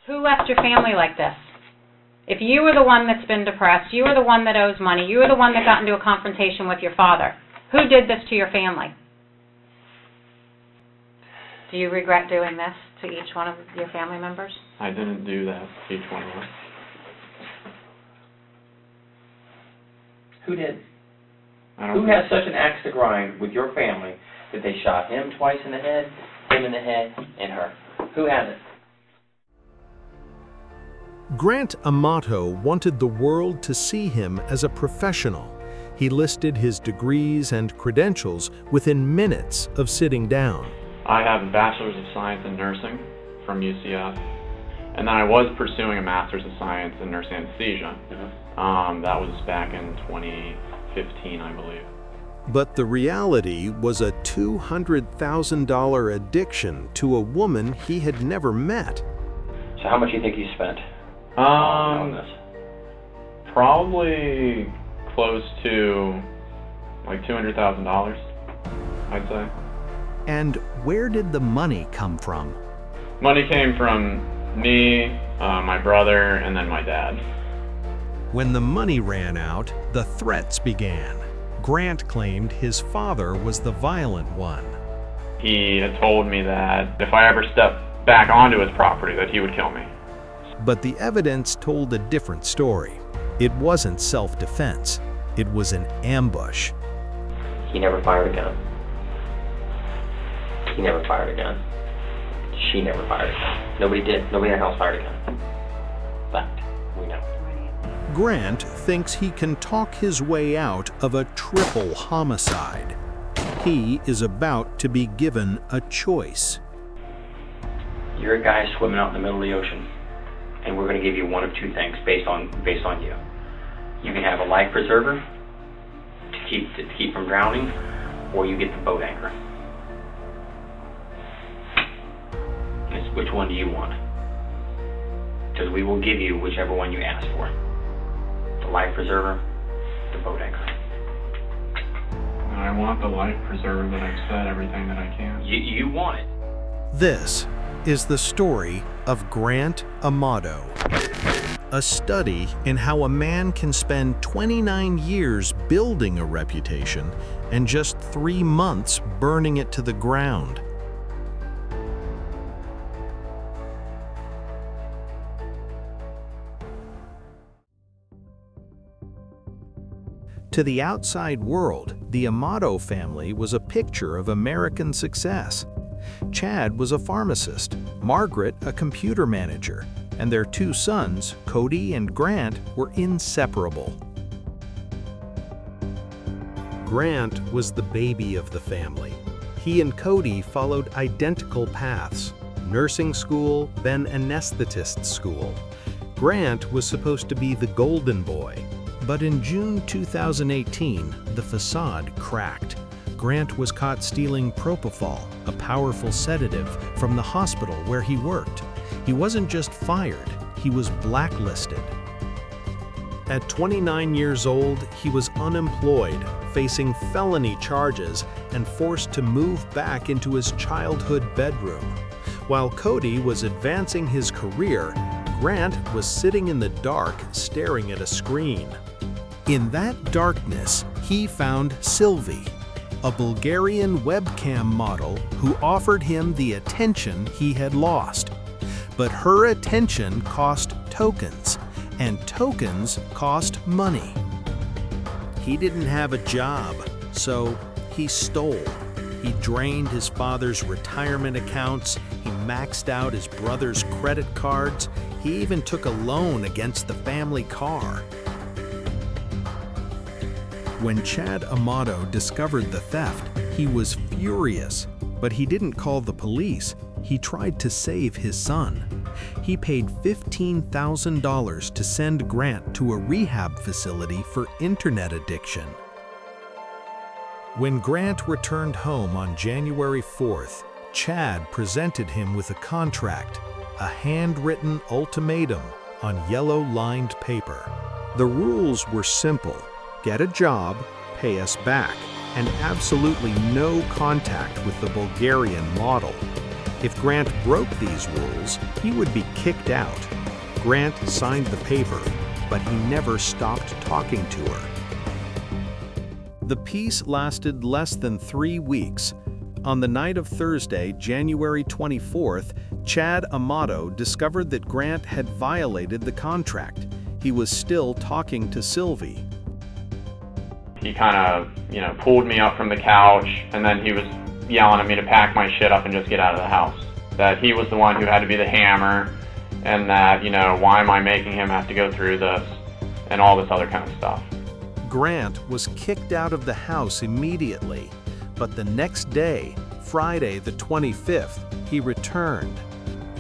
Who left your family like this? If you were the one that's been depressed, you were the one that owes money, you were the one that got into a confrontation with your father, who did this to your family? Do you regret doing this to each one of your family members? I didn't do that to each one of them. Who did? Who has such an axe to grind with your family that they shot him twice in the head, him in the head, and her? Who has it? Grant Amato wanted the world to see him as a professional. He listed his degrees and credentials within minutes of sitting down. I have a Bachelor's of Science in Nursing from UCF, and then I was pursuing a Master's of Science in Nurse Anesthesia. That was back in 2015, I believe. But the reality was a $200,000 addiction to a woman he had never met. So how much do you think you spent on this? Probably close to like $200,000, I'd say. And where did the money come from? Money came from me, my brother, and then my dad. When the money ran out, the threats began. Grant claimed his father was the violent one. He had told me that if I ever stepped back onto his property, that he would kill me. But the evidence told a different story. It wasn't self-defense. It was an ambush. He never fired a gun. He never fired a gun. She never fired a gun. Nobody did. Nobody in the house fired a gun. Fact. We know. Grant thinks he can talk his way out of a triple homicide. He is about to be given a choice. You're a guy swimming out in the middle of the ocean, and we're going to give you one of two things based on you. You can have a life preserver to keep from drowning, or you get the boat anchor. Which one do you want? Because we will give you whichever one you ask for. The life preserver, the boat anchor. I want the life preserver, but I've said everything that I can. You want it. This is the story of Grant Amato. A study in how a man can spend 29 years building a reputation and just 3 months burning it to the ground. To the outside world, the Amato family was a picture of American success. Chad was a pharmacist, Margaret a computer manager, and their 2 sons, Cody and Grant, were inseparable. Grant was the baby of the family. He and Cody followed identical paths: nursing school, then anesthetist school. Grant was supposed to be the golden boy. But in June 2018, the facade cracked. Grant was caught stealing propofol, a powerful sedative, from the hospital where he worked. He wasn't just fired, he was blacklisted. At 29 years old, he was unemployed, facing felony charges, and forced to move back into his childhood bedroom. While Cody was advancing his career, Grant was sitting in the dark, staring at a screen. In that darkness, he found Silvie, a Bulgarian webcam model who offered him the attention he had lost. But her attention cost tokens, and tokens cost money. He didn't have a job, so he stole. He drained his father's retirement accounts, he maxed out his brother's credit cards, he even took a loan against the family car. When Chad Amato discovered the theft, he was furious, but he didn't call the police. He tried to save his son. He paid $15,000 to send Grant to a rehab facility for internet addiction. When Grant returned home on January 4th, Chad presented him with a contract, a handwritten ultimatum on yellow-lined paper. The rules were simple: get a job, pay us back, and absolutely no contact with the Bulgarian model. If Grant broke these rules, he would be kicked out. Grant signed the paper, but he never stopped talking to her. The peace lasted less than 3 weeks. On the night of Thursday, January 24th, Chad Amato discovered that Grant had violated the contract. He was still talking to Silvie. He kind of, pulled me up from the couch, and then he was yelling at me to pack my shit up and just get out of the house. That he was the one who had to be the hammer, and that, why am I making him have to go through this, and all this other kind of stuff. Grant was kicked out of the house immediately, but the next day, Friday the 25th, he returned.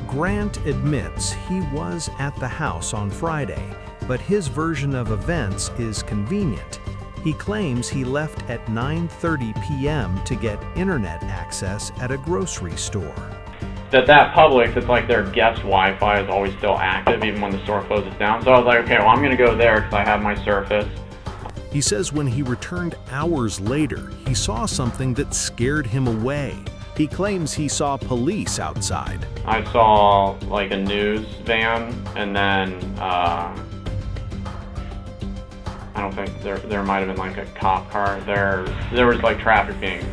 Grant admits he was at the house on Friday, but his version of events is convenient. He claims he left at 9:30 p.m. to get internet access at a grocery store. That Publix, it's like their guest Wi-Fi is always still active even when the store closes down. So I was like, okay, well, I'm going to go there because I have my Surface. He says when he returned hours later, he saw something that scared him away. He claims he saw police outside. I saw like a news van, and then I don't think there might have been like a cop car. There was like traffic being.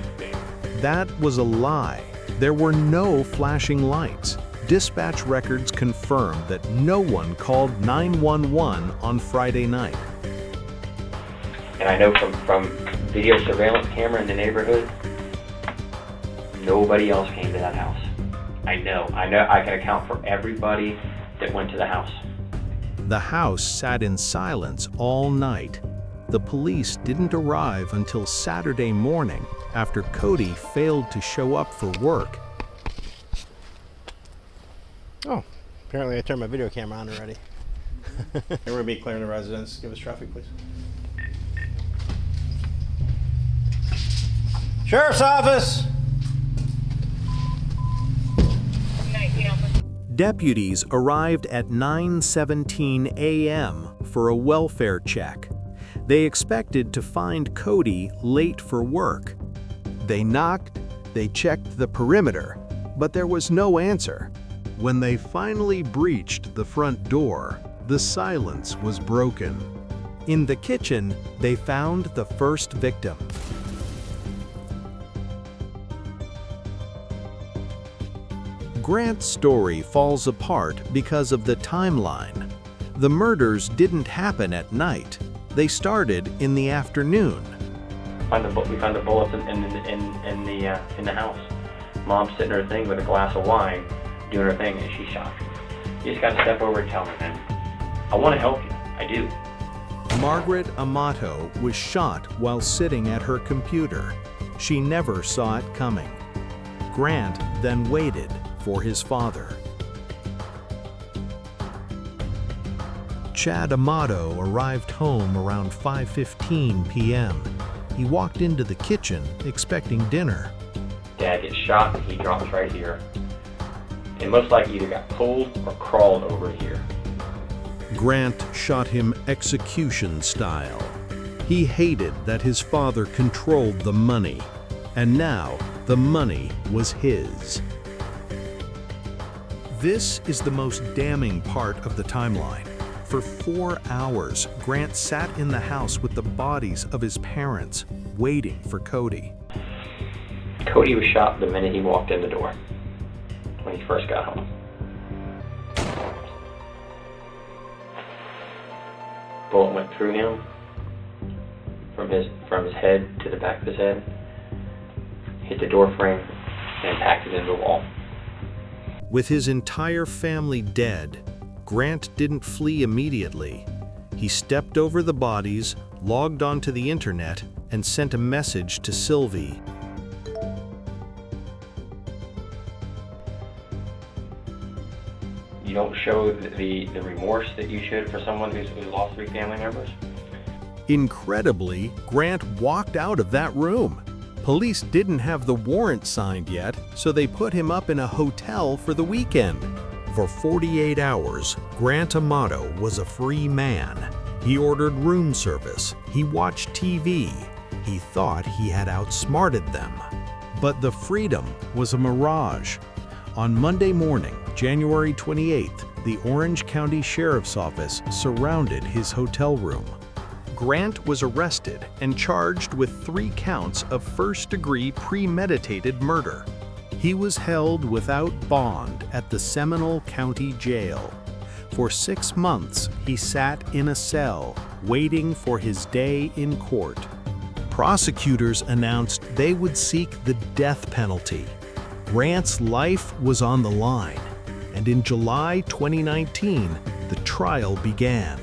That was a lie. There were no flashing lights. Dispatch records confirm that no one called 911 on Friday night. And I know from video surveillance camera in the neighborhood, nobody else came to that house. I know I can account for everybody that went to the house. The house sat in silence all night. The police didn't arrive until Saturday morning after Cody failed to show up for work. Oh, apparently I turned my video camera on already. We're going to be clearing the residence. Give us traffic, please. Sheriff's office! Deputies arrived at 9:17 a.m. for a welfare check. They expected to find Cody late for work. They knocked, they checked the perimeter, but there was no answer. When they finally breached the front door, the silence was broken. In the kitchen, they found the first victim. Grant's story falls apart because of the timeline. The murders didn't happen at night. They started in the afternoon. We found the bullets in the house. Mom's sitting her thing with a glass of wine, doing her thing, and she's shot. You just got to step over and tell me, man. I want to help you. I do. Margaret Amato was shot while sitting at her computer. She never saw it coming. Grant then waited for his father. Chad Amato arrived home around 5:15 p.m. He walked into the kitchen expecting dinner. Dad gets shot and he drops right here. And most likely either got pulled or crawled over here. Grant shot him execution style. He hated that his father controlled the money, and now the money was his. This is the most damning part of the timeline. For 4 hours, Grant sat in the house with the bodies of his parents, waiting for Cody. Cody was shot the minute he walked in the door, when he first got home. Bullet went through him, from his head to the back of his head, hit the door frame, and impacted into the wall. With his entire family dead, Grant didn't flee immediately. He stepped over the bodies, logged onto the internet, and sent a message to Silvie. You don't show the remorse that you should for someone who's lost 3 family members? Incredibly, Grant walked out of that room. Police didn't have the warrant signed yet, so they put him up in a hotel for the weekend. For 48 hours, Grant Amato was a free man. He ordered room service. He watched TV. He thought he had outsmarted them. But the freedom was a mirage. On Monday morning, January 28th, the Orange County Sheriff's Office surrounded his hotel room. Grant was arrested and charged with 3 counts of first-degree premeditated murder. He was held without bond at the Seminole County Jail. For 6 months, he sat in a cell, waiting for his day in court. Prosecutors announced they would seek the death penalty. Grant's life was on the line, and in July 2019, the trial began.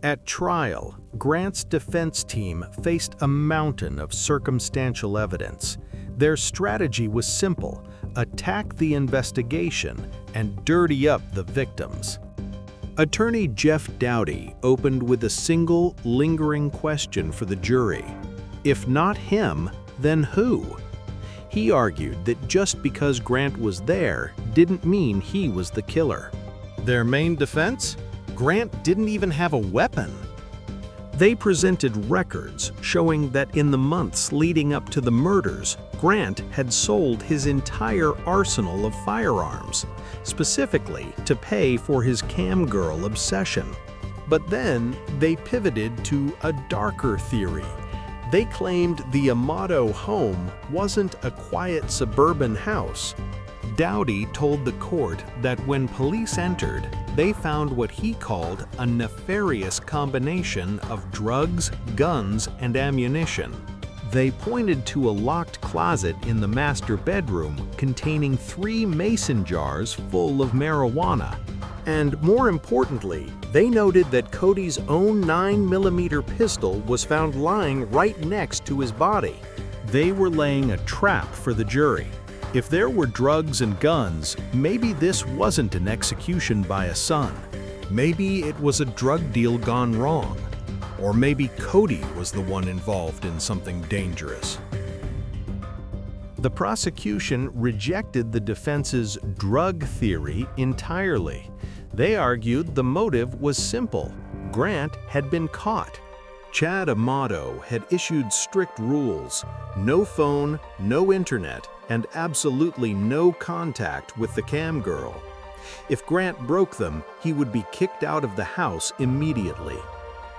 At trial, Grant's defense team faced a mountain of circumstantial evidence. Their strategy was simple: attack the investigation and dirty up the victims. Attorney Jeff Dowdy opened with a single, lingering question for the jury. If not him, then who? He argued that just because Grant was there didn't mean he was the killer. Their main defense? Grant didn't even have a weapon. They presented records showing that in the months leading up to the murders, Grant had sold his entire arsenal of firearms, specifically to pay for his cam girl obsession. But then they pivoted to a darker theory. They claimed the Amato home wasn't a quiet suburban house. Dowdy told the court that when police entered, they found what he called a nefarious combination of drugs, guns, and ammunition. They pointed to a locked closet in the master bedroom containing 3 mason jars full of marijuana. And more importantly, they noted that Cody's own 9mm pistol was found lying right next to his body. They were laying a trap for the jury. If there were drugs and guns, maybe this wasn't an execution by a son. Maybe it was a drug deal gone wrong. Or maybe Cody was the one involved in something dangerous. The prosecution rejected the defense's drug theory entirely. They argued the motive was simple: Grant had been caught. Chad Amato had issued strict rules: no phone, no internet, and absolutely no contact with the cam girl. If Grant broke them, he would be kicked out of the house immediately.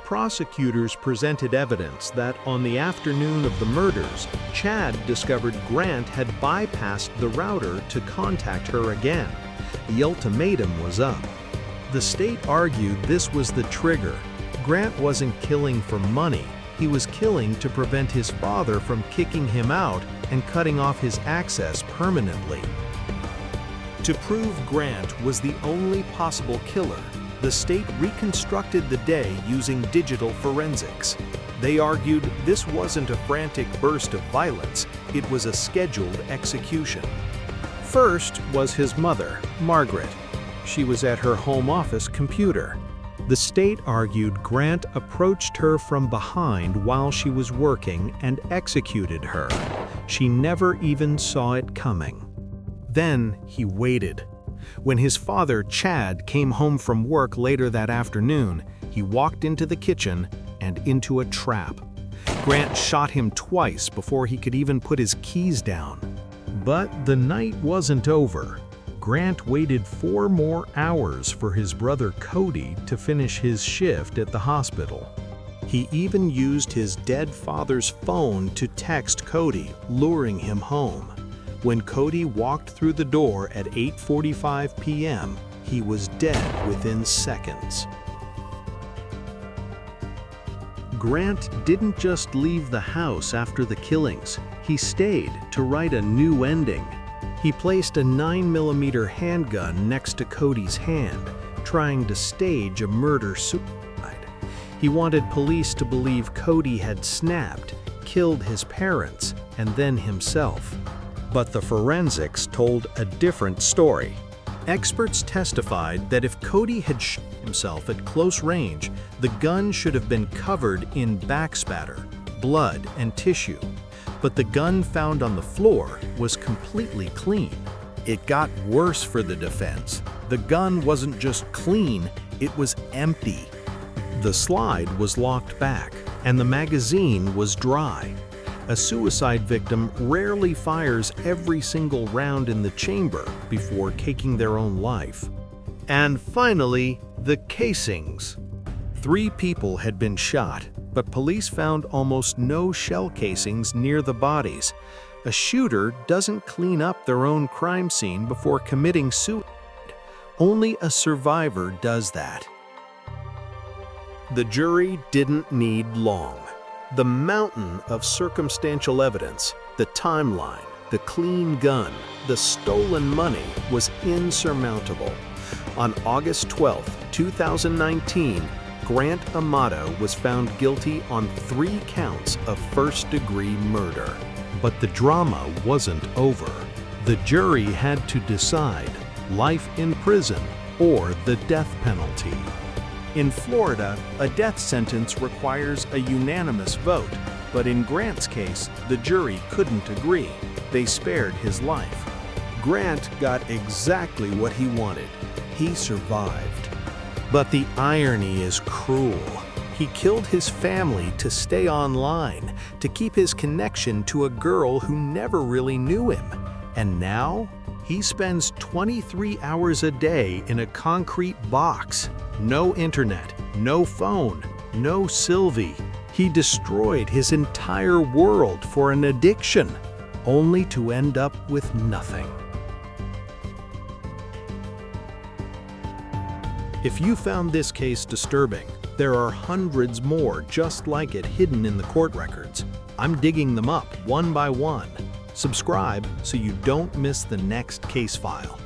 Prosecutors presented evidence that on the afternoon of the murders, Chad discovered Grant had bypassed the router to contact her again. The ultimatum was up. The state argued this was the trigger. Grant wasn't killing for money. He was killing to prevent his father from kicking him out and cutting off his access permanently. To prove Grant was the only possible killer, the state reconstructed the day using digital forensics. They argued this wasn't a frantic burst of violence, it was a scheduled execution. First was his mother, Margaret. She was at her home office computer. The state argued Grant approached her from behind while she was working and executed her. She never even saw it coming. Then he waited. When his father, Chad, came home from work later that afternoon, he walked into the kitchen and into a trap. Grant shot him twice before he could even put his keys down. But the night wasn't over. Grant waited 4 more hours for his brother Cody to finish his shift at the hospital. He even used his dead father's phone to text Cody, luring him home. When Cody walked through the door at 8:45 p.m., he was dead within seconds. Grant didn't just leave the house after the killings. He stayed to write a new ending. He placed a 9mm handgun next to Cody's hand, trying to stage a murder-suicide. He wanted police to believe Cody had snapped, killed his parents, and then himself. But the forensics told a different story. Experts testified that if Cody had shot himself at close range, the gun should have been covered in backspatter, blood, and tissue. But the gun found on the floor was completely clean. It got worse for the defense. The gun wasn't just clean, it was empty. The slide was locked back, and the magazine was dry. A suicide victim rarely fires every single round in the chamber before taking their own life. And finally, the casings. 3 people had been shot, but police found almost no shell casings near the bodies. A shooter doesn't clean up their own crime scene before committing suicide. Only a survivor does that. The jury didn't need long. The mountain of circumstantial evidence, the timeline, the clean gun, the stolen money was insurmountable. On August 12, 2019, Grant Amato was found guilty on 3 counts of first-degree murder. But the drama wasn't over. The jury had to decide life in prison or the death penalty. In Florida, a death sentence requires a unanimous vote, but in Grant's case, the jury couldn't agree. They spared his life. Grant got exactly what he wanted. He survived. But the irony is cruel. He killed his family to stay online, to keep his connection to a girl who never really knew him. And now, he spends 23 hours a day in a concrete box. No internet, no phone, no Silvie. He destroyed his entire world for an addiction, only to end up with nothing. If you found this case disturbing, there are hundreds more just like it hidden in the court records. I'm digging them up one by one. Subscribe so you don't miss the next case file.